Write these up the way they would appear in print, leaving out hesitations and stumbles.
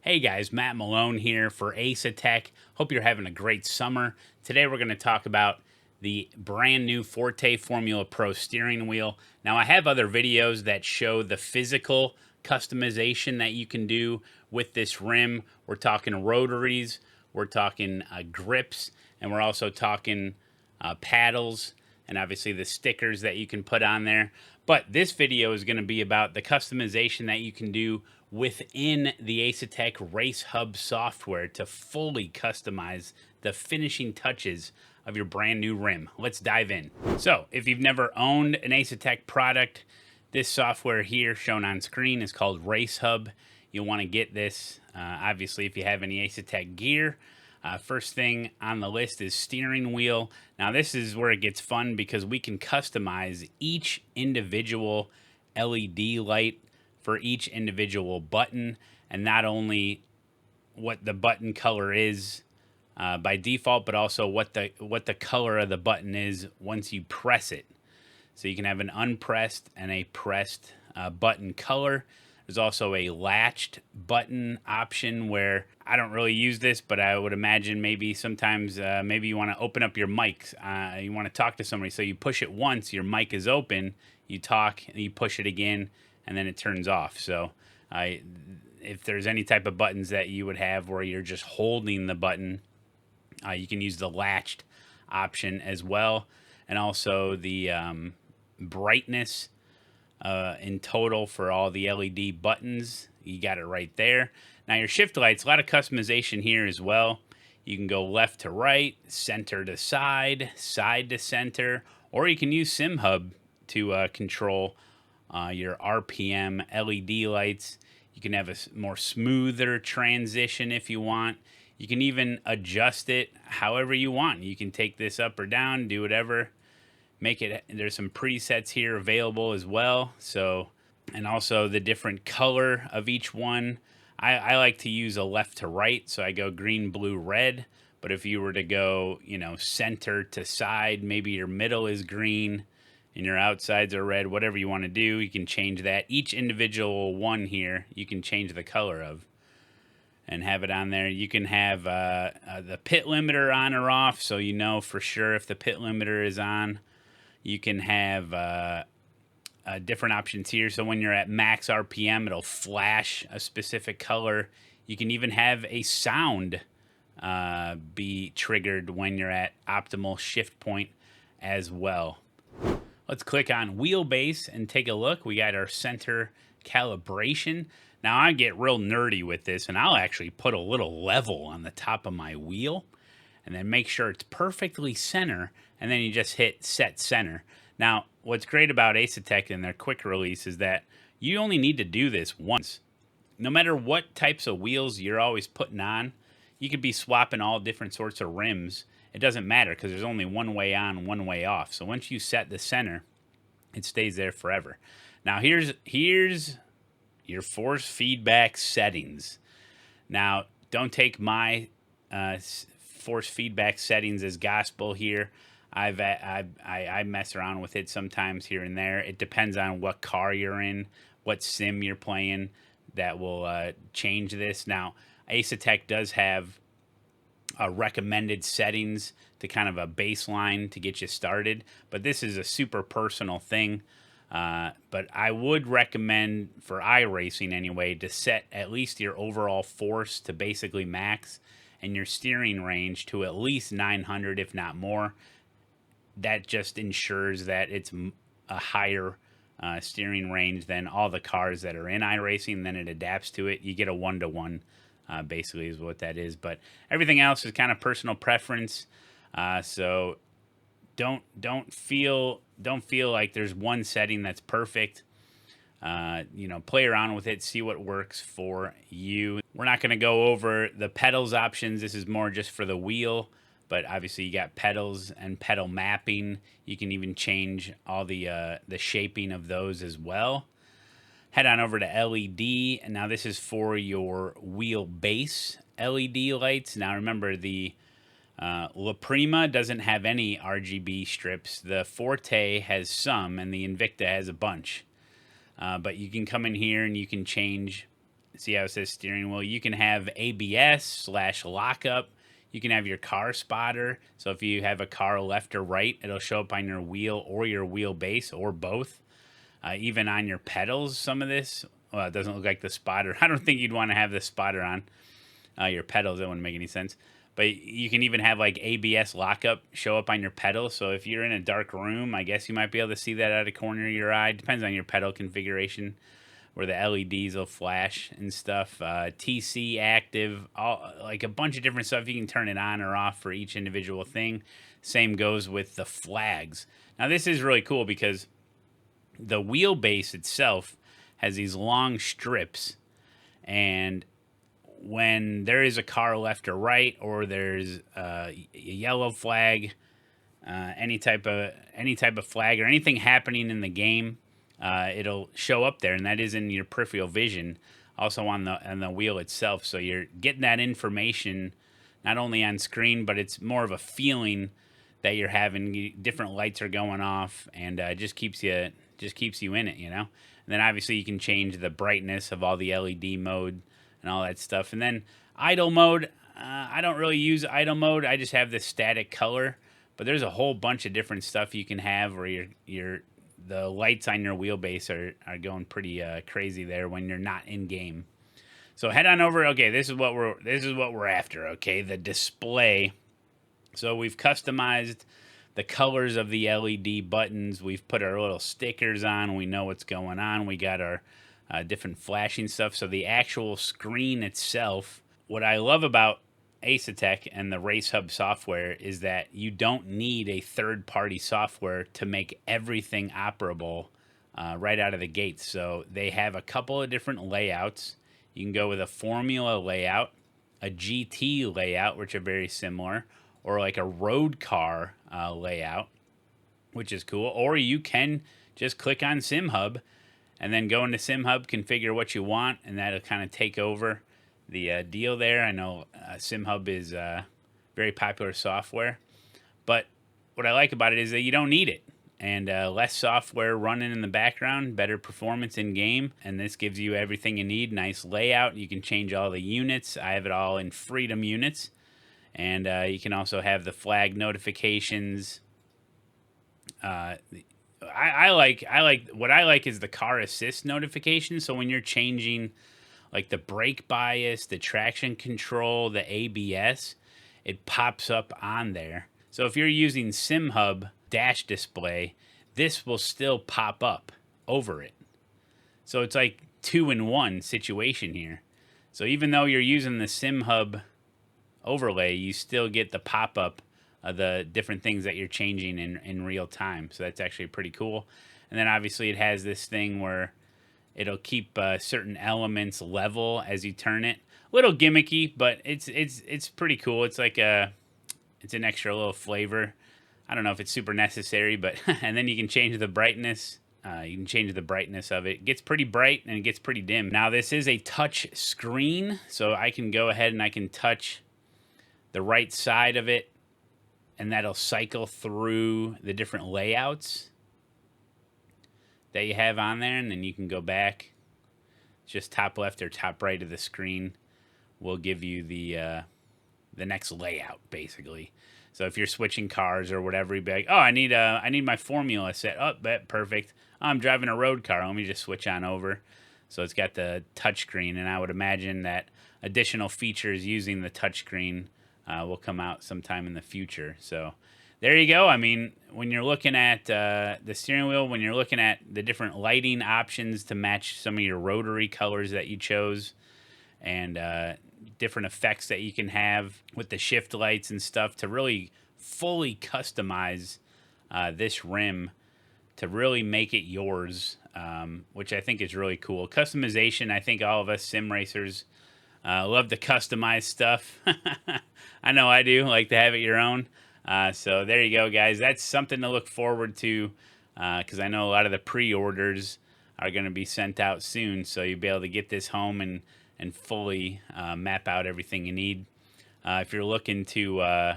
Hey guys, Matt Malone here for ASETEK. Hope you're having a great summer. Today we're going to talk about the brand new Forte Formula Pro steering wheel. Now I have other videos that show the physical customization that you can do with this rim. We're talking rotaries, we're talking grips, and we're also talking paddles, and obviously the stickers that you can put on there. But this video is going to be about the customization that you can do within the ASETEK RaceHub software to fully customize the finishing touches of your brand new rim. Let's dive in. So if you've never owned an ASETEK product, this software here shown on screen is called RaceHub. You'll want to get this, obviously, if you have any ASETEK gear. First thing on the list is steering wheel. Now this is where it gets fun because we can customize each individual LED light for each individual button, and not only what the button color is by default, but also what the color of the button is once you press it. So you can have an unpressed and a pressed button color. There's also a latched button option where I don't really use this, but I would imagine maybe sometimes maybe you want to open up your mic. You want to talk to somebody, so you push it once, your mic is open, you talk, and you push it again, and then it turns off. So if there's any type of buttons that you would have where you're just holding the button, you can use the latched option as well. And also the brightness in total for all the LED buttons. You got it right there. Now your shift lights, a lot of customization here as well. You can go left to right, center to side, side to center, or you can use SimHub to control your RPM LED lights. You can have a more smoother transition if you want. You can even adjust it however you want. You can take this up or down, do whatever. Make it, there's some presets here available as well. So, and also the different color of each one. I like to use a left to right, so I go green, blue, red. But if you were to go, center to side, maybe your middle is green and your outsides are red, whatever you want to do, you can change that. Each individual one here, you can change the color of and have it on there. You can have the pit limiter on or off, so you know for sure if the pit limiter is on. You can have different options here. So when you're at max RPM, it'll flash a specific color. You can even have a sound be triggered when you're at optimal shift point as well. Let's click on wheelbase and take a look. We got our center calibration. Now I get real nerdy with this, and I'll actually put a little level on the top of my wheel and then make sure it's perfectly center, and then you just hit set center. Now, what's great about ASETEK and their quick release is that you only need to do this once. No matter what types of wheels you're always putting on, you could be swapping all different sorts of rims. It doesn't matter because there's only one way on, one way off. So once you set the center, it stays there forever. Now here's your force feedback settings. Now, don't take my force feedback settings as gospel here. I mess around with it sometimes here and there. It depends on what car you're in, what sim you're playing, that will change this. Now, ASETEK does have recommended settings to kind of a baseline to get you started, but this is a super personal thing. But I would recommend for iRacing anyway to set at least your overall force to basically max and your steering range to at least 900, if not more. That just ensures that it's a higher steering range than all the cars that are in iRacing. Then it adapts to it. You get a 1-to-1, basically is what that is. But everything else is kind of personal preference. So don't feel like there's one setting that's perfect. Play around with it, see what works for you. We're not going to go over the pedals options. This is more just for the wheel, but obviously you got pedals and pedal mapping. You can even change all the shaping of those as well. Head on over to LED, and now this is for your wheel base LED lights. Now remember, the La Prima doesn't have any RGB strips. The Forte has some, and the Invicta has a bunch. But you can come in here and you can change See how it says steering wheel? You can have ABS/lockup. You can have your car spotter. So if you have a car left or right, it'll show up on your wheel or your wheelbase or both. Even on your pedals, some of this. Well, it doesn't look like the spotter. I don't think you'd want to have the spotter on your pedals. That wouldn't make any sense. But you can even have like ABS lockup show up on your pedal. So if you're in a dark room, I guess you might be able to see that out of the corner of your eye. Depends on your pedal configuration, where the LEDs will flash and stuff. TC active, like a bunch of different stuff. You can turn it on or off for each individual thing. Same goes with the flags. Now this is really cool because the wheelbase itself has these long strips, and when there is a car left or right, or there's a yellow flag, any type of flag or anything happening in the game, it'll show up there, and that is in your peripheral vision, also on the wheel itself. So you're getting that information not only on screen, but it's more of a feeling that you're having. Different lights are going off, and just keeps you in it, you know. And then obviously you can change the brightness of all the LED mode and all that stuff. And then idle mode, I don't really use idle mode. I just have the static color. But there's a whole bunch of different stuff you can have where the lights on your wheelbase are going pretty crazy there when you're not in game. So head on over. Okay, this is what we're after. Okay, the display. So we've customized the colors of the LED buttons. We've put our little stickers on. We know what's going on. We got our different flashing stuff. So the actual screen itself, what I love about ASETEK and the RaceHub software is that you don't need a third-party software to make everything operable right out of the gate. So they have a couple of different layouts. You can go with a Formula layout, a GT layout, which are very similar, or like a road car layout, which is cool. Or you can just click on SimHub and then go into SimHub, configure what you want, and that'll kind of take over the deal there. I know SimHub is very popular software, but what I like about it is that you don't need it. And less software running in the background, better performance in game, and this gives you everything you need. Nice layout. You can change all the units. I have it all in Freedom units. And you can also have the flag notifications. I like what I like is the car assist notification. So when you're changing like the brake bias, the traction control, the ABS, it pops up on there. So if you're using SimHub dash display, this will still pop up over it. So it's like 2-in-1 situation here. So even though you're using the SimHub overlay, you still get the pop-up of the different things that you're changing in real time. So that's actually pretty cool. And then obviously it has this thing where it'll keep certain elements level as you turn it. A little gimmicky, but it's pretty cool. It's like it's an extra little flavor. I don't know if it's super necessary, but and then you can change the brightness. You can change the brightness of it. It gets pretty bright and it gets pretty dim. Now this is a touch screen, so I can go ahead and I can touch the right side of it, and that'll cycle through the different layouts that you have on there, and then you can go back. Just top left or top right of the screen will give you the next layout, basically. So if you're switching cars or whatever, you'd be like, oh, I need my Formula set. Oh, perfect. Oh, I'm driving a road car. Let me just switch on over. So it's got the touchscreen, and I would imagine that additional features using the touchscreen will come out sometime in the future. So there you go. I mean, when you're looking at the steering wheel, when you're looking at the different lighting options to match some of your rotary colors that you chose, and different effects that you can have with the shift lights and stuff to really fully customize this rim to really make it yours, which I think is really cool. Customization, I think all of us sim racers love to customize stuff. I know I do, like to have it your own. So there you go, guys. That's something to look forward to, because I know a lot of the pre-orders are going to be sent out soon, so you'll be able to get this home and fully map out everything you need. If you're looking to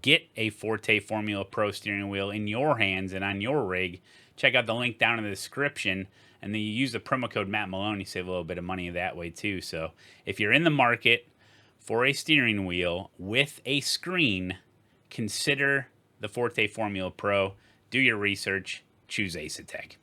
get a Forte Formula Pro steering wheel in your hands and on your rig, check out the link down in the description. And then you use the promo code Matt Malone, you save a little bit of money that way too. So if you're in the market for a steering wheel with a screen, consider the Forte Formula Pro. Do your research. Choose ASETEK.